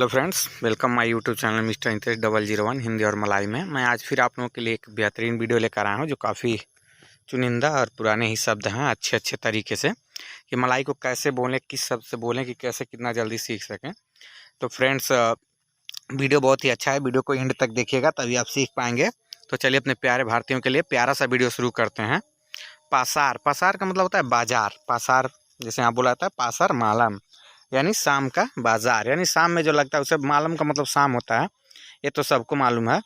Hello friends, welcome my YouTube channel mister interest 001 Hindi और मलाई में। मैं आज फिर आप लोगों के लिए एक बेहतरीन वीडियो लेकर आया हूं जो काफ़ी चुनिंदा और पुराने ही शब्द हैं अच्छे अच्छे तरीके से कि मलाई को कैसे बोलें, किस शब्द से बोलें कि कैसे कितना जल्दी सीख सकें। तो फ्रेंड्स, वीडियो बहुत ही अच्छा है, वीडियो को एंड तक देखिएगा तभी आप सीख पाएंगे। तो चलिए अपने प्यारे भारतीयों के लिए प्यारा सा वीडियो शुरू करते हैं। पासार, पासार का मतलब होता है बाजार। पासार जैसे यहाँ बोला जाता है पासर मालम, यानी शाम का बाजार, यानी शाम में जो लगता है उसे मालम का मतलब शाम होता है। ये तो सबको मालूम है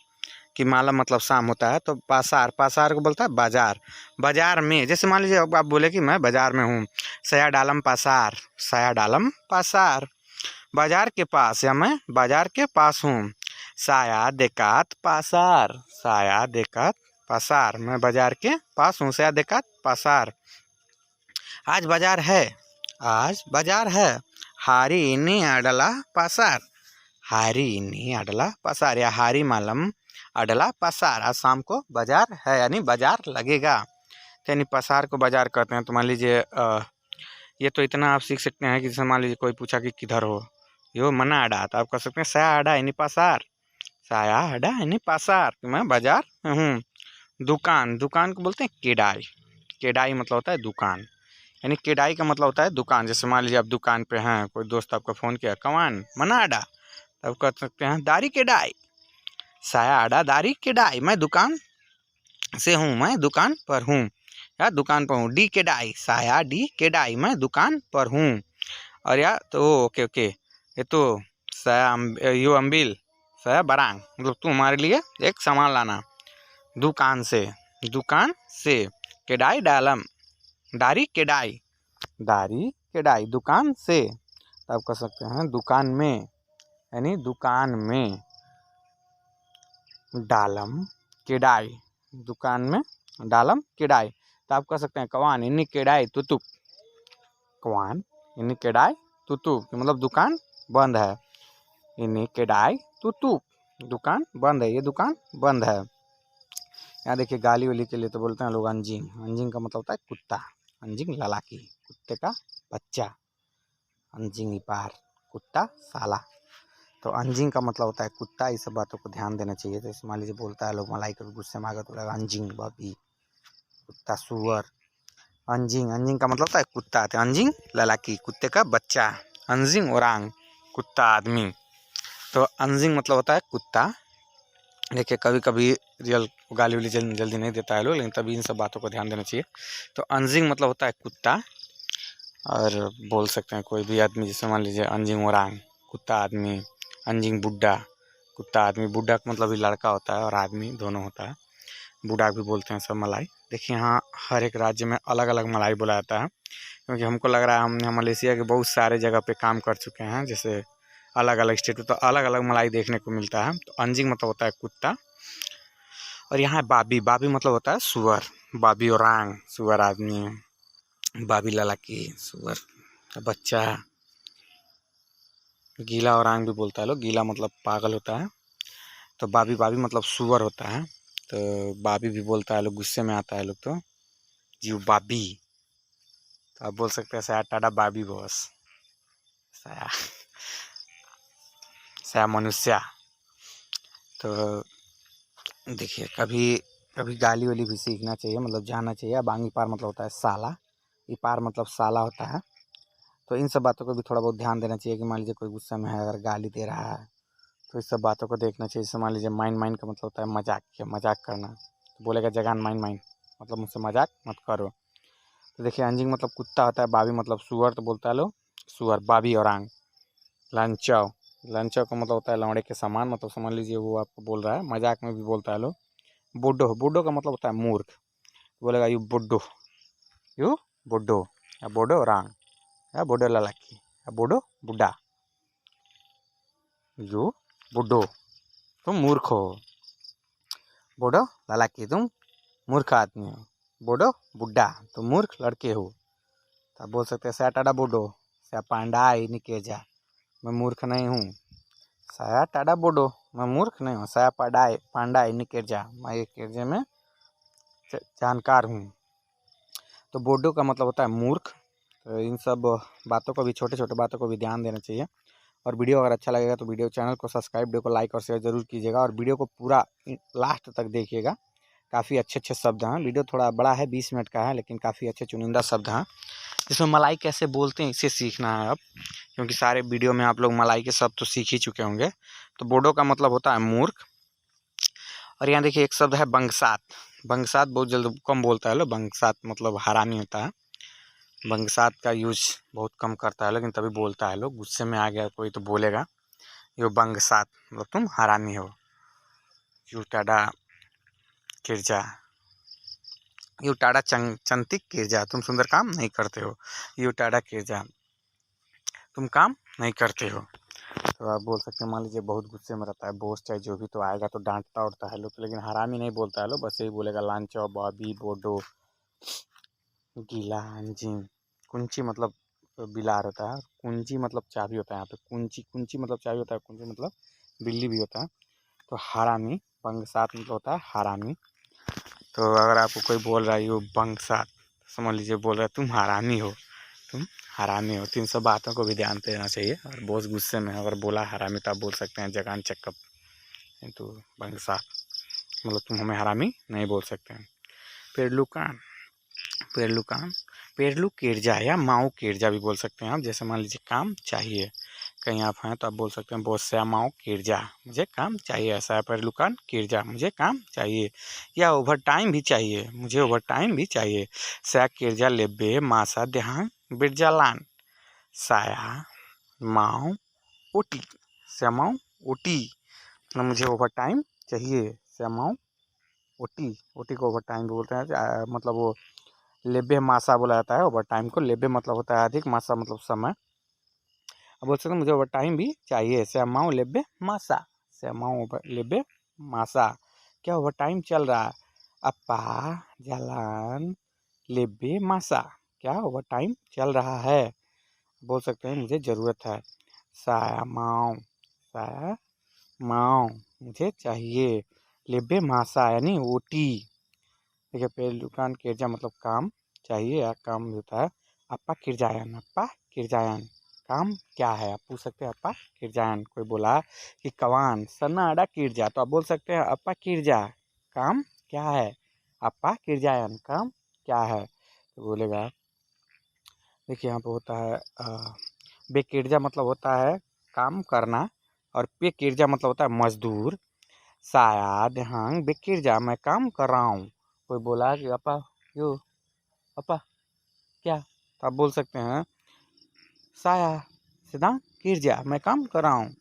कि मालम मतलब शाम होता है। तो पासार, पासार को बोलता है बाजार। बाजार में, जैसे मान लीजिए आप बोले कि मैं बाजार में हूँ, सया डालम पासार, सया डालम पासार। बाजार के पास, या मैं बाजार के पास हूँ। साया देकात पासार, साया देकात पासार, मैं बाजार के पास हूँ, साया देकात पासार। आज बाजार है, आज बाजार है। हारी इनी अडला पासार, हारी इनी अडला पासार, या हारी मालम अडला पासार, आज शाम को बाजार है यानी बाजार लगेगा। तो यानी पासार को बाजार कहते हैं। तो मान लीजिए ये तो इतना आप सीख सकते हैं कि जैसे मान लीजिए कोई पूछा कि किधर हो, यो मना अडा, तो आप कह सकते हैं साया अडा यानी पासार, साया अडा यानी पासार, तो मैं बाजार में हूँ। दुकान, दुकान को बोलते हैं केडाई, केडाई मतलब होता है दुकान, यानी केडाई का मतलब होता है दुकान। जैसे मान लीजिए आप दुकान पे हैं, कोई दोस्त आपका फ़ोन किया, कमान मना अडा, तब कह सकते हैं दारी केडाई, साया अडा दारी केडाई, मैं दुकान से हूँ, मैं दुकान पर हूँ, या दुकान पर हूँ। डी केडाई, साया डी केडाई, मैं दुकान पर हूँ। और या तो ओके ओके, ये तो साया यू अम्बिल, साया बरांग, मतलब तू हमारे लिए एक सामान लाना। दुकान से, दुकान से। केडाई डालम, दारी केडाई, दारी केडाई, दुकान से। तो आप कह सकते हैं दुकान में, यानी दुकान में। डालम केडाई, दुकान में डालम केडाई। तो आप कह सकते हैं कवान इन्नी केडाई तुतुप, कवान इन्नी केडाई तुतुप, मतलब दुकान बंद है। इन्नी केडाई तुतुप, दुकान बंद है, ये दुकान बंद है। यहाँ देखिए गाली वाली के लिए तो बोलते हैं लोग अंजिंग, अंजिंग का मतलब होता है कुत्ता, अंजिंग लालाकी, कुत्ते का बच्चा। अंजिंग इपार, कुत्ता साला। तो अंजिंग का मतलब होता है कुत्ता। इस सब बातों को ध्यान देना चाहिए। तो मान लीजिए बोलता है लोग मलाई कभी गुस्से में आ गए तो बोलेगा अंजिंग बबी, कुत्ता सुअर। अंजिंग, अंजिंग का मतलब होता है कुत्ता, तो अंजिंग लालाकी, कुत्ते का बच्चा। अंजिंग ओरांग, कुत्ता आदमी। तो अंजिंग मतलब होता है कुत्ता। देखिए कभी कभी रियल गाली वाली जल्दी नहीं देता है लोग, लेकिन तभी इन सब बातों को ध्यान देना चाहिए। तो अंजिंग मतलब होता है कुत्ता। और बोल सकते हैं कोई भी आदमी, जैसे मान लीजिए अंजिंग ओरांग, कुत्ता आदमी। अंजिंग बुड्ढा, कुत्ता आदमी। बुड्ढा का मतलब भी लड़का होता है और आदमी दोनों होता है, बूढ़ा भी बोलते हैं सब मलाई। देखिए यहाँ हर एक राज्य में अलग अलग मलाई बोला जाता है, क्योंकि हमको लग रहा है हम मलेशिया के बहुत सारे जगह पे काम कर चुके हैं, जैसे अलग अलग स्टेट में तो अलग अलग मलाई देखने को मिलता है। तो अंजिंग मतलब होता है कुत्ता। और यहाँ है बाबी, बाबी मतलब होता है सुअर। बाबी ओरांग, सुअर आदमी। बाबी लालाकी, सुअर का बच्चा। गीला ओरांग भी बोलता है लोग, गीला मतलब पागल होता है। तो बाबी, बाबी मतलब सुअर होता है। तो बाबी भी बोलता है लोग, गुस्से में आता है लोग तो जीव बाबी। तो आप बोल सकते हैं साया टाडा बाबी बॉस, साया, साया मनुष्य। तो देखिए कभी कभी गाली वाली भी सीखना चाहिए, मतलब जानना चाहिए। बांगी पार मतलब होता है साला, इपार मतलब साला होता है। तो इन सब बातों को भी थोड़ा बहुत ध्यान देना चाहिए कि मान लीजिए कोई गुस्से में है, अगर गाली दे रहा है तो इस सब बातों को देखना चाहिए। जैसे मान लीजिए माइन, माइन का मतलब होता है मजाक, या मजाक करना, तो बोलेगा जगान माइन माइन, मतलब मुझसे मजाक मत करो। तो देखिए अंजिंग मतलब कुत्ता होता है, बाबी मतलब सुअर, तो बोलता है लोग सुअर, बाबी और आंग। लंचव, लंचव का मतलब होता है लौड़े के समान, मतलब समझ लीजिए वो आपको बोल रहा है, मजाक में भी बोलता है लोग। बुड्ढो, बुड्ढो का मतलब होता है मूर्ख, बोलेगा यू बुड्ढो, यू बुड्ढो, या बोडो रांग, या बोडो ललाकी, या बोडो बुड्ढा, यू बुड्ढो तुम मूर्ख हो, बोडो ललाकी तुम मूर्ख आदमी हो, बोडो बुड्ढा तुम मूर्ख लड़के हो। तो आप बोल सकते हैं सया टाडा बोडो, सया पांडाई निकेजा, मैं मूर्ख नहीं हूँ। सया टाडा बोडो, मैं मूर्ख नहीं हूँ। सया पाडाई पांडाई निकेजा, मैं एक केजे में जानकार हूँ। तो बोडो का मतलब होता है मूर्ख। तो इन सब बातों को भी, छोटे छोटे बातों को भी ध्यान देना चाहिए। और वीडियो अगर अच्छा लगेगा तो वीडियो चैनल को सब्सक्राइब, वीडियो को लाइक और शेयर जरूर कीजिएगा और वीडियो को पूरा लास्ट तक देखिएगा। काफ़ी अच्छे अच्छे शब्द हैं। वीडियो थोड़ा बड़ा है, 20 मिनट का है, लेकिन काफ़ी अच्छे चुनिंदा शब्द हैं। इसमें मलाई कैसे बोलते हैं इसे सीखना है अब, क्योंकि सारे वीडियो में आप लोग मलाई के शब्द तो सीख ही चुके होंगे। तो बोडो का मतलब होता है मूर्ख। और यहाँ देखिए एक शब्द है बंगसात। बंगसात बहुत जल्द कम बोलता है लोग, बंगसात मतलब हरामी होता है। बंगसात का यूज बहुत कम करता है, लेकिन तभी बोलता है लोग। गुस्से में आ गया कोई तो बोलेगा यो बंगसात, मतलब तुम हरामी हो। यू टाडा किरजा, यू टाडा चंतिक किरजा, तुम सुंदर काम नहीं करते हो। यू टाडा किरजा, तुम काम नहीं करते हो। तो आप बोल सकते हैं, मान लीजिए बहुत गुस्से में रहता है बॉस चाहे जो भी, तो आएगा तो डांटता उड़ता है लोग, लेकिन हरामी नहीं बोलता है लोग, बस यही बोलेगा लांचो बॉबी बोडो गीला अंजिम। कुंची मतलब बिलार होता है, कुंजी मतलब चाबी होता है। यहाँ पे कुंची, कुंची मतलब चाबी होता है, कुंजी मतलब बिल्ली भी होता है। तो हरामी बंगसात मतलब होता है हरामी। तो अगर आपको कोई बोल रहा है यो बंगसात, समझ लीजिए बोल रहा है तुम हरामी हो, तुम हरामी हो। तो इन सब बातों को भी ध्यान देना चाहिए। और बहुत गुस्से में अगर बोला हरामी तो आप बोल सकते हैं जगान चक्कप, तो बंगसात मतलब तुम हमें हरामी नहीं बोल सकते हैं। पेड़लुकान, पेड़लुकान, पेड़लू किरजा या माऊ किरजा भी बोल सकते हैं आप। जैसे मान लीजिए काम चाहिए, कहीं आप हैं तो आप बोल सकते हैं बोस से माओ किरजा, मुझे काम चाहिए। ऐसा है पेड़लुकान किरजा, मुझे काम चाहिए। या ओवर टाइम भी चाहिए, मुझे ओवर टाइम भी चाहिए। सया किरजा लेबे मासा देहांग बिरजालान, साया माओ ओटी, श्यामाओ ओटी मतलब मुझे ओवर टाइम चाहिए। श्यामाओ ओटी, ओटी को ओवर टाइम भी बोलते हैं। मतलब वो लेबे मासा बोला जाता है ओवर टाइम को। लेबे मतलब होता है अधिक, मासा मतलब समय। अब बोल सकते हैं मुझे ओवर टाइम भी चाहिए। श्यामाओ लेबे मासा, श्यामाओ लेबे मासा, क्या ओवर टाइम चल रहा है। अपा जालान लेबे मासा, क्या ओवर टाइम चल रहा है। बोल सकते हैं मुझे ज़रूरत है। श्यामाओ, श्यामाओ मुझे चाहिए। लेबे मासा यानी ओटी। देखिए पेड़लुकान किरजा मतलब काम चाहिए या काम होता है। अप्पा किरजायन, अप्पा किरजायन काम क्या है। आप पूछ सकते हैं अप्पा किरजायन। कोई बोला कि कवान सन्ना अडा किरजा, तो आप बोल सकते हैं अप्पा किरजा काम क्या है। अप्पा किरजायन काम क्या है, तो बोलेगा। देखिए यहाँ पे होता है बेकिरजा मतलब होता है काम करना, और पे किरजा मतलब होता है मजदूर। साया देहांग बेकिरजा, मैं काम कर रहा हूँ। कोई बोला कि अपा यो अपा क्या, तो आप बोल सकते हैं साया सिद्धांत किरजा, मैं काम कर रहा हूँ।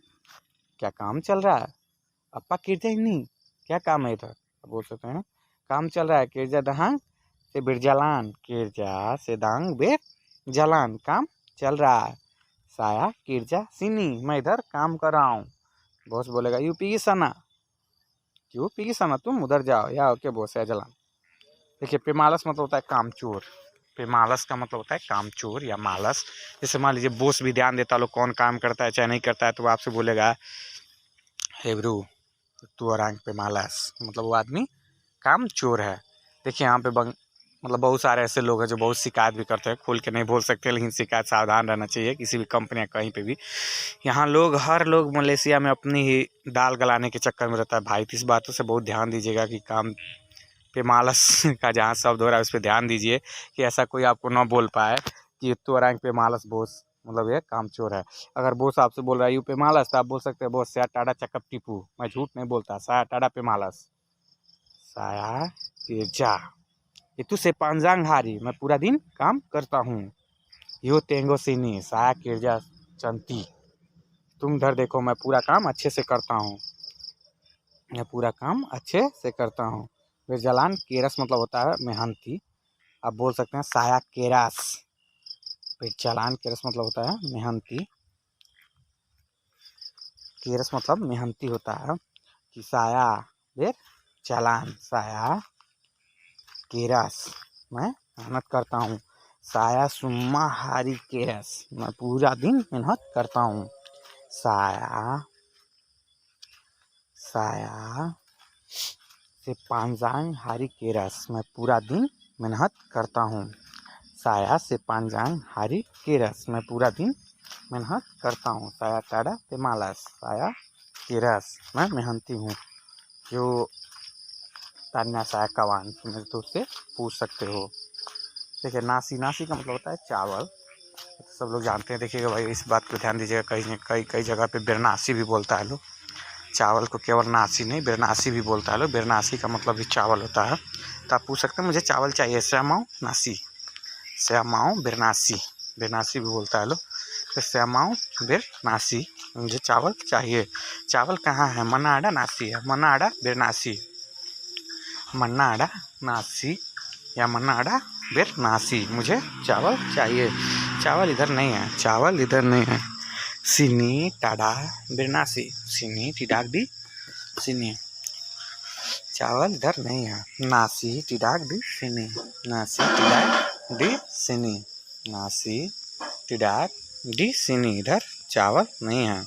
क्या काम चल रहा है। अपा किरजा ही नहीं, क्या काम है इधर, आप बोल सकते हैं काम चल रहा है। किरजा दहांग से बिरजालान, किरजा से दांग बेर जलान, काम चल रहा है। साया किरजा सीनी, मैं इधर काम कर रहा हूँ। बॉस बोलेगा यूपी की सना, यूपी की सना तुम उधर जाओ, या ओके बॉस या जलान। देखिए पेमालस मतलब होता है कामचोर। पेमालस का मतलब होता है कामचोर या मालस। जैसे मान लीजिए बॉस भी ध्यान देता लोग कौन काम करता है चाहे नहीं करता है, तो वो आपसे बोलेगा हेब्रू तू और पेमालस, मतलब वो आदमी काम चोर है। देखिए यहाँ पे मतलब बहुत सारे ऐसे लोग हैं जो बहुत शिकायत भी करते हैं, खोल के नहीं बोल सकते, लेकिन शिकायत सावधान रहना चाहिए किसी भी कंपनी या कहीं पे भी। यहाँ लोग हर लोग मलेशिया में अपनी ही दाल गलाने के चक्कर में रहता है भाई। तो इस बातों से बहुत ध्यान दीजिएगा कि काम पे मालस का जहाँ शब्द हो रहा है उस पर ध्यान दीजिए, कि ऐसा कोई आपको ना बोल पाए कि तो रैंक पे मालस बोस, मतलब ये काम चोर है। अगर बोस आपसे बोल रहा है यू पे मालस, तो आप बोल सकते हैं बोस साया टाटा चक्कप टीपू, मैं झूठ नहीं बोलता, साया टाटा पे मालस। साया तेजा इतु से पांजांग हारी, मैं पूरा दिन काम करता हूँ। यो तेंगो सीनी साया किरजा चंती, तुम इधर देखो मैं पूरा काम अच्छे से करता हूँ, मैं पूरा काम अच्छे से करता हूँ। बिरजालान केरस मतलब होता है मेहनती। आप बोल सकते हैं साया केरास। बिरजालान केरस मतलब होता है मेहनती। केरस मतलब मेहनती होता है। कि साया फिर चालान, साया केरस मैं मेहनत करता हूँ। साया सुम्मा हारी केरस, मैं पूरा दिन मेहनत करता हूँ। साया, साया से पांजांग हारी केरस, मैं पूरा दिन मेहनत करता हूँ। साया से पांजांग हारी केरस, मैं पूरा दिन मेहनत करता हूँ। saya kada pemalas, saya kiras, मैं मेहनती हूँ। जो तान्या saya kawan, तुम मेरे दोस्त से पूछ सकते हो। देखिए नासी, नासी का मतलब होता है चावल, तो सब लोग जानते हैं। देखिएगा भाई, इस बात को ध्यान दीजिएगा, कहीं कई कई जगह पे बेरनासी भी बोलता है लोग, चावल को केवल नासी नहीं बेरनासी भी बोलता है लोग। बेरनासी का मतलब भी चावल होता है। तो आप पूछ सकते हैं मुझे चावल चाहिए, श्यामाओ नासी, श्यामाओ बेरनासी, बेरनासी भी बोलता है लोग। तो श्यामाओ बेरनासी, मुझे चावल चाहिए। चावल कहाँ है? मनाड़ा नासी है, मनाड़ा बेरनासी, मनाड़ा नासी या मनाड़ा बेरनासी, मुझे चावल चाहिए। चावल इधर नहीं है, चावल इधर नहीं है। सिनी टाडा बेरनासी, सिनी टिडाक डी सिनी, चावल इधर नहीं है। नासी टिडाक डी सिनी, नासी टिडाक डी सिनी, नासी टिडाक डी सिनी, इधर चावल नहीं है।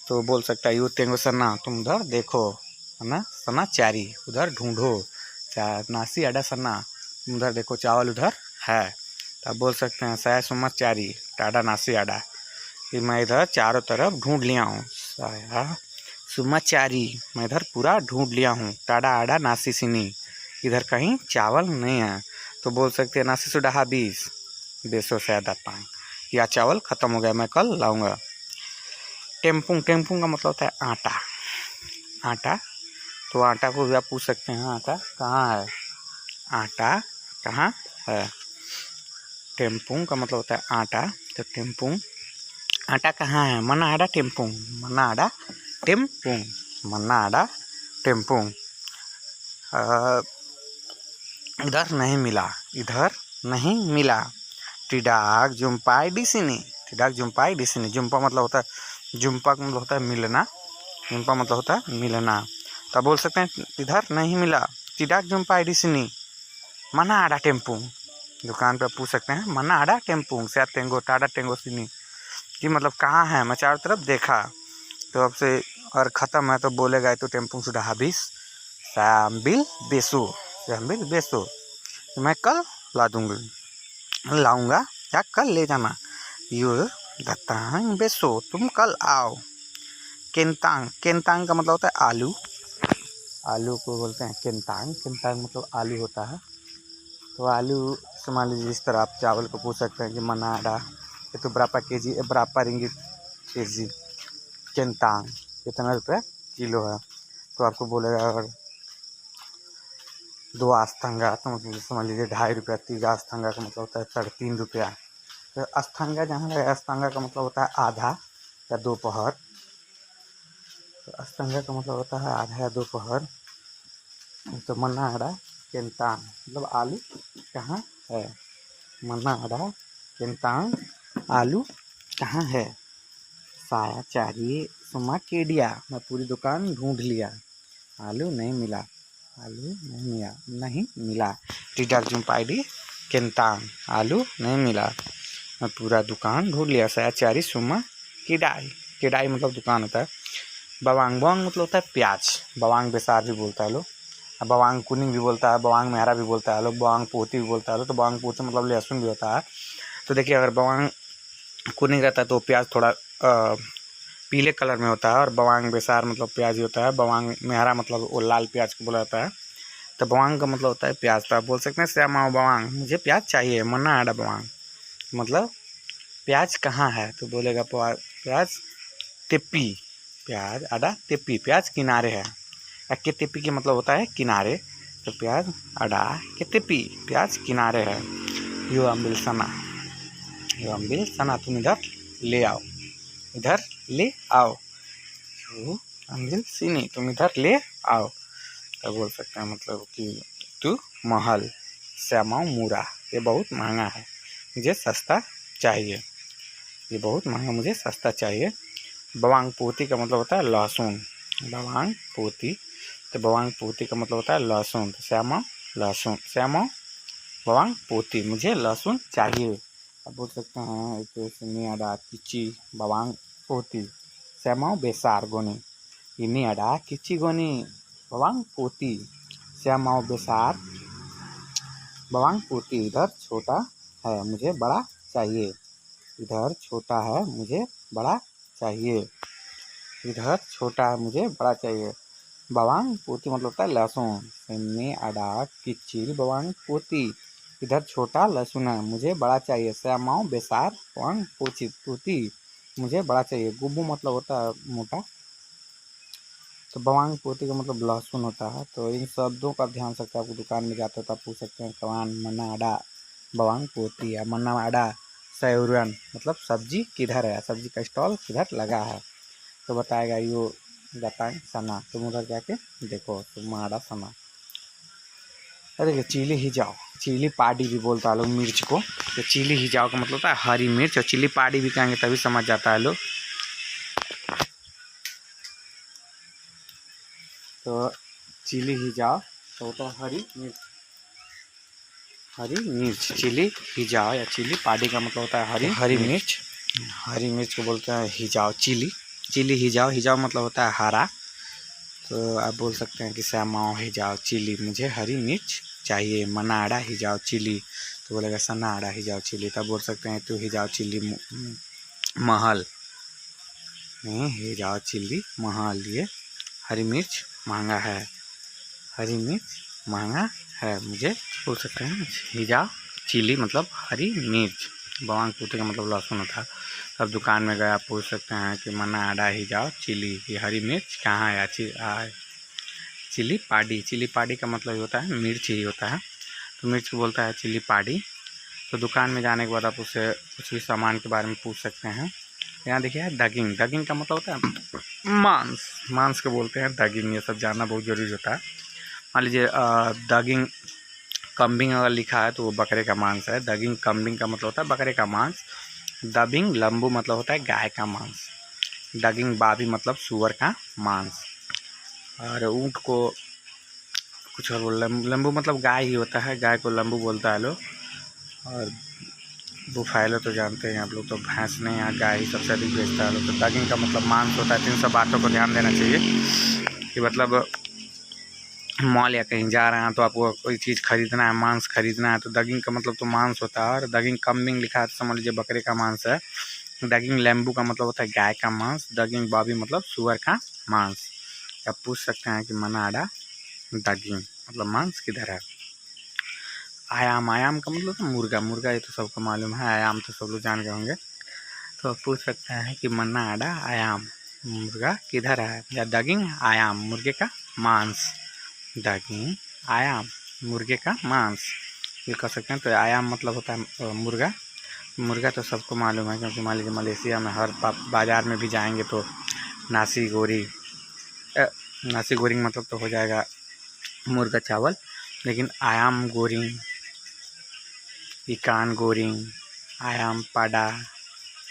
तो बोल सकता है यू तेंगो सन्ना, तुम उधर देखो, है ना, सन्ना चारी, उधर ढूंढो। नासी अडा सन्ना, तुम उधर देखो, चावल उधर है। तो आप बोल सकते हैं साया सुमा चारी टाडा नासी आडा, कि मैं इधर चारों तरफ ढूंढ लिया हूँ। साया सुमा चारी, मैं इधर पूरा ढूंढ लिया हूँ। टाडा आडा नासी सिनी, इधर कहीं चावल नहीं है। तो बोल सकते हैं नासी सुडाहा 20 बेसो से आधा पाँग, या चावल ख़त्म हो गया, मैं कल लाऊंगा। टेम्पुंग, टेम्पुंग का मतलब होता है आटा, आटा। तो आटा को भी आप पूछ सकते हैं आटा कहाँ है, आटा कहाँ है। टेम्पुंग का मतलब होता है आटा। तो टेम्पुंग, आटा कहाँ है? मनाड़ा टेम्पुंग, मनाड़ा टेम्पुंग, मनाड़ा टेम्पुंग। इधर नहीं मिला, इधर नहीं मिला। टिडाक जुम्पाई डिसिनी, टिडाक जुम्पाई डिसिनी, जुम्पा मतलब होता है, जुम्पा का मतलब होता है मिलना, जुम्पा मतलब होता है मिलना। तो बोल सकते हैं इधर नहीं मिला। टिडाक जुम्पाई डिसिनी मना आड़ा टेम्पुंग, दुकान पे पूछ सकते हैं मना आड़ा टेम्पुंग से टेंगो टाडा टेंगो सिनी, जी मतलब कहाँ है, मैं चारों तरफ देखा। तो अब से और ख़त्म है तो बोलेगा तो टेम्पुंग सुडा हबीस सैम्बिल बेसो, सैम्बिल बेसो, तो मैं कल ला दूँगी, लाऊंगा या कल ले जाना। यू दत्तांग बेसो, तुम कल आओ। केंतांग, केंतांग का मतलब होता है आलू, आलू को बोलते हैं केंतांग, केंतांग मतलब आलू होता है। तो आलू से मान लीजिए इस तरह आप चावल को पूछ सकते हैं कि मनाडा ये तो बरापा के जी, बरापा रिंगित के जी, केंतांग कितना रुपये किलो है। तो आपको बोलेगा अगर 2 अस्थंगा तो मतलब समझ लीजिए 2.5 रुपया, 3 अस्थंगा का मतलब होता है 3.5 रुपया। तो अस्थंगा जहाँ है, अस्थंगा का मतलब होता है आधा या दोपहर, तो अस्थंगा का मतलब होता है आधा या दोपहर। तो मनाड़ा केंतांग मतलब आलू कहाँ है, मनाड़ा केंतांग आलू कहाँ है। साया चाहिए सुमा केडिया, मैं पूरी दुकान ढूंढ लिया, आलू नहीं मिला, आलू नहीं मिला, नहीं मिला। टिडाक जुम्पाइडी केंतांग, आलू नहीं मिला, मैं पूरा दुकान ढूंढ लिया। साया चारी सुमा केडाई, केडाई मतलब दुकान होता है। बवांग, बवांग मतलब होता है प्याज, बवांग बेसार भी बोलता है लोग, बवांग कुनिंग भी बोलता है, बवांग मेहरा भी बोलता है लोग, बवांग पोती भी बोलता है लोग। तो बवांग पोती मतलब लहसुन भी होता है। तो देखिए अगर बवांग कुनिंग रहता है तो प्याज थोड़ा पीले कलर में होता है, और बवांग बेसार मतलब प्याज ही होता है। बवांग मेहरा मतलब वो लाल प्याज को बोला जाता है। तो बवांग का मतलब होता है प्याज। तो आप बोल सकते हैं श्यामाओ बवांग, मुझे प्याज चाहिए, मन्ना आड़ा बवांग मतलब प्याज कहाँ है। तो बोलेगा प्याज तेपी, प्याज आड़ा तेपी, प्याज किनारे है। के तेपी के मतलब होता है किनारे, तो प्याज अड़ा के तेपी, प्याज किनारे है। यो अम्बिल सना, यो अम्बिल सना, तुम इधर ले आओ, इधर ले आओ। यो अम्बिल सिनी, तुम इधर ले आओ। तो बोल सकते हैं मतलब कि तू महल, श्यामाओ मूरा, ये बहुत महंगा है, मुझे सस्ता चाहिए, ये बहुत महंगा, मुझे सस्ता चाहिए। बवांग पोती का मतलब होता है लहसुन, बवांग पोती, तो बवांग पोती का मतलब होता है लहसुन। तो श्यामा लहसुन, श्यामा बवांग पोती, मुझे लहसुन चाहिए। अब बोल सकते हैं इतनी अड़ा किची बवांग पोती, श्यामा बेसार गोनी, इनी अड़ा किची गोनी बवांग पोती, श्यामा बेसार बवांग पोती, इधर छोटा है, मुझे बड़ा चाहिए। इधर छोटा है मुझे बड़ा चाहिए। इधर छोटा है मुझे बड़ा चाहिए। bawang putih मतलब होता है लहसुन। सेमी अडा किचिल bawang putih। इधर छोटा लहसुन है मुझे बड़ा चाहिए। श्यामाओ बेसार bawang putih मुझे बड़ा चाहिए। गुब्बू मतलब होता है मोटा, तो bawang putih का मतलब लहसुन होता है। तो इन शब्दों का ध्यान सकते हैं। आपको दुकान में जाते हो तो आप पूछ सकते हैं कवान मन्ना अडा bawang putih या मन्ना अडा सयूरन मतलब सब्जी किधर है, सब्जी का स्टॉल किधर लगा है। तो बताएगा यो गतांग सना। तुम उधर जाके देखो तुम्हारा सना। अरे देखिए चिली ही जाओ, चिली पाडी भी बोलता है लोग मिर्च को। तो चिली ही जाओ का मतलब होता है हरी मिर्च, और चिली पाडी भी कहेंगे तभी समझ जाता है लोग। तो चिली ही जाओ तो होता है हरी मिर्च। हरी मिर्च चिली ही जाओ या चिली पाडी का मतलब होता है हरी मिर्च। हरी मिर्च को बोलते हैं ही जाओ चिली। चिली ही जाओ मतलब होता है हरा। तो आप बोल सकते हैं कि श्यामाओ ही जाओ चिली मुझे हरी मिर्च चाहिए। मना आड़ा ही जाओ चिली तो बोलेगा सना आड़ा ही जाओ चिली। तब बोल सकते हैं तू ही जाओ चिली महल नहीं ही जाओ चिली महल। ये हरी मिर्च महंगा है, हरी मिर्च महंगा है मुझे बोल सकते हैं ही जाओ चिली मतलब हरी मिर्च। bawang putih का मतलब लहसुन होता है। तब दुकान में गए आप पूछ सकते हैं कि मना आड़ा ही जाओ चिली, ये हरी मिर्च कहाँ है। चिली पाडी, चिली पाडी का मतलब ही होता है मिर्च ही होता है। तो मिर्च को बोलता है चिली पाडी। तो दुकान में जाने के बाद आप उससे कुछ भी सामान के बारे में पूछ सकते हैं। यहाँ देखिए दगिंग, दगिंग का मतलब होता है मांस, मांस को बोलते हैं दगिंग। ये सब जानना बहुत ज़रूरी होता है। मान लीजिए दगिंग कम्बिंग अगर लिखा है तो वो बकरे का मांस है। दगिंग कम्बिंग का मतलब होता है बकरे का मांस। दबिंग लंबू मतलब होता है गाय का मांस। डगिंग बाबी मतलब सुअर का मांस। और ऊँट को कुछ और बोल लंबू मतलब गाय ही होता है, गाय को लंबू बोलता है लोग। और बुफैलो तो जानते हैं आप लोग, तो भैंस नहीं यहाँ गाय ही सबसे अधिक बेचता है लोग। तो डगिंग का मतलब मांस होता है। तो इन सब बातों को ध्यान देना चाहिए कि मतलब मॉल या कहीं जा रहे हैं तो आपको कोई चीज़ खरीदना है, मांस खरीदना है, तो डगिंग का मतलब तो मांस होता है। और डगिंग कम्बिंग लिखा है तो समझ लीजिए बकरे का मांस है। डगिंग लेम्बू का मतलब होता है गाय का मांस। डगिंग बॉबी मतलब सुअर का मांस। आप पूछ सकते हैं कि मना आड़ा डगिंग मतलब मांस किधर है। आयाम, आयाम का मतलब तो मुर्गा, मुर्गा ये तो सबको मालूम है। आयाम तो सब लोग जान गए होंगे। तो आप पूछ सकते हैं कि मन्ना आड़ा आयाम मुर्गा किधर है, या डगिंग आयाम मुर्गे का मांस। डगिंग आयाम मुर्गे का मांस ये कह सकते हैं। तो आयाम मतलब होता है मुर्गा। मुर्गा तो सबको मालूम है, क्योंकि मान लीजिए मलेशिया में हर बाज़ार में भी जाएंगे तो नासी गोरी, नासी गोरिंग मतलब तो हो जाएगा मुर्गा चावल। लेकिन आयाम गोरिंग, इकान गोरिंग, आयाम पाडा,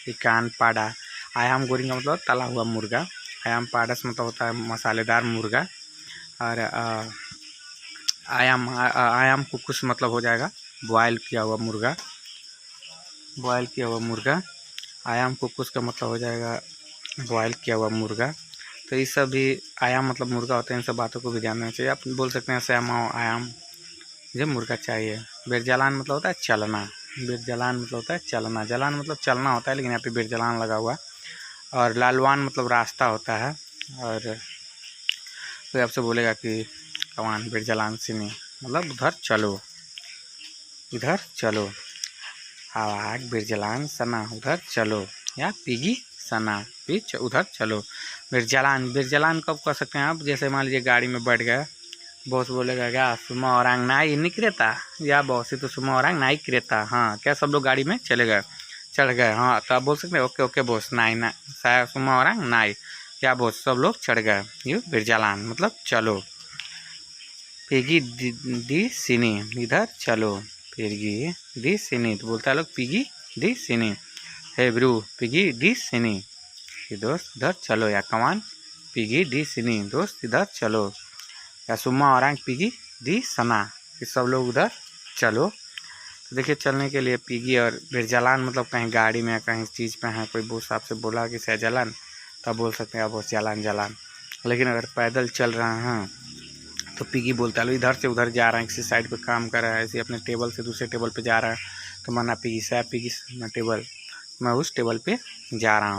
इकान पाडा। आयाम गोरिंग का मतलब तला हुआ मुर्गा। आयाम पाडस मतलब होता है मसालेदार मुर्गा। और आयाम कुकुस मतलब हो जाएगा बॉयल किया हुआ मुर्गा, बॉयल किया हुआ मुर्गा। आयाम कुकुस का मतलब हो जाएगा बॉयल किया हुआ मुर्गा। तो ये सब भी आयाम मतलब मुर्गा होता है। इन सब बातों को भी ध्यान देना चाहिए। आप बोल सकते हैं श्यामाओ आयाम मुझे मुर्गा चाहिए। बेरजलान मतलब होता है चलना, बेरजलान मतलब होता है चलना। जलान मतलब चलना होता है, लेकिन यहाँ पे बेरजलान लगा हुआ। और लालवान मतलब रास्ता होता है। और कोई आपसे बोलेगा कि कवान बेरजलान सिनी मतलब उधर चलो, इधर चलो। आवाग बिरजलान सना उधर चलो, या पिगी सना पिच उधर चलो। बिरजलान, बिरजलान कब कर सकते हैं आप, जैसे मान लीजिए गाड़ी में बैठ गए, बॉस बोलेगा क्या सुमा और नाई नहीं क्रेता, या बॉस ही तो सुमा और नाई क्रेता। हाँ क्या सब लोग गाड़ी में चले गए, चढ़ गए। हाँ तो आप बोल सकते हैं ओके ओके बॉस नाई ना सुमा और नाई, क्या बॉस सब लोग चढ़ गए। ये बिरजलान मतलब चलो। पिगी दी सिनी इधर चलो, पिगी दी सिनी तो बोलता है लोग पिगी दी सिनी। हे ब्रू पिगी दी सिनी कि दोस्त इधर चलो, या कमान पिगी दी सिनी दोस्त इधर चलो, या सुम्मा और पिगी दी सना कि सब लोग उधर चलो। तो देखिए चलने के लिए पिगी और बिरजलान मतलब कहीं गाड़ी में कहीं चीज़ पे हैं, कोई बोस आपसे बोला कि सहजलान तब बोल सकते हैं आप बोस जलान जलान। लेकिन अगर पैदल चल रहे हैं तो पिगी बोलता है इधर से उधर जा रहे हैं, किसी साइड पे काम कर रहा है, ऐसे अपने टेबल से दूसरे टेबल पे जा रहा है तो मना पिगी सै पिगी ना टेबल। मैं उस टेबल पे जा रहा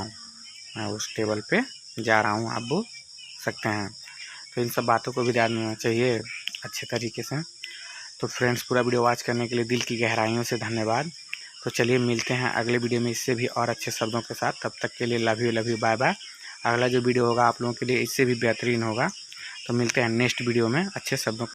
हूँ, आप बोल सकते हैं। तो इन सब बातों को भी ध्यान देना चाहिए अच्छे तरीके से। तो फ्रेंड्स, पूरा वीडियो वॉच करने के लिए दिल की गहराइयों से धन्यवाद। तो चलिए मिलते हैं अगले वीडियो में इससे भी और अच्छे शब्दों के साथ। तब तक के लिए लव यू, बाय बाय। अगला जो वीडियो होगा आप लोगों के लिए इससे भी बेहतरीन होगा। तो मिलते हैं नेक्स्ट वीडियो में अच्छे शब्दों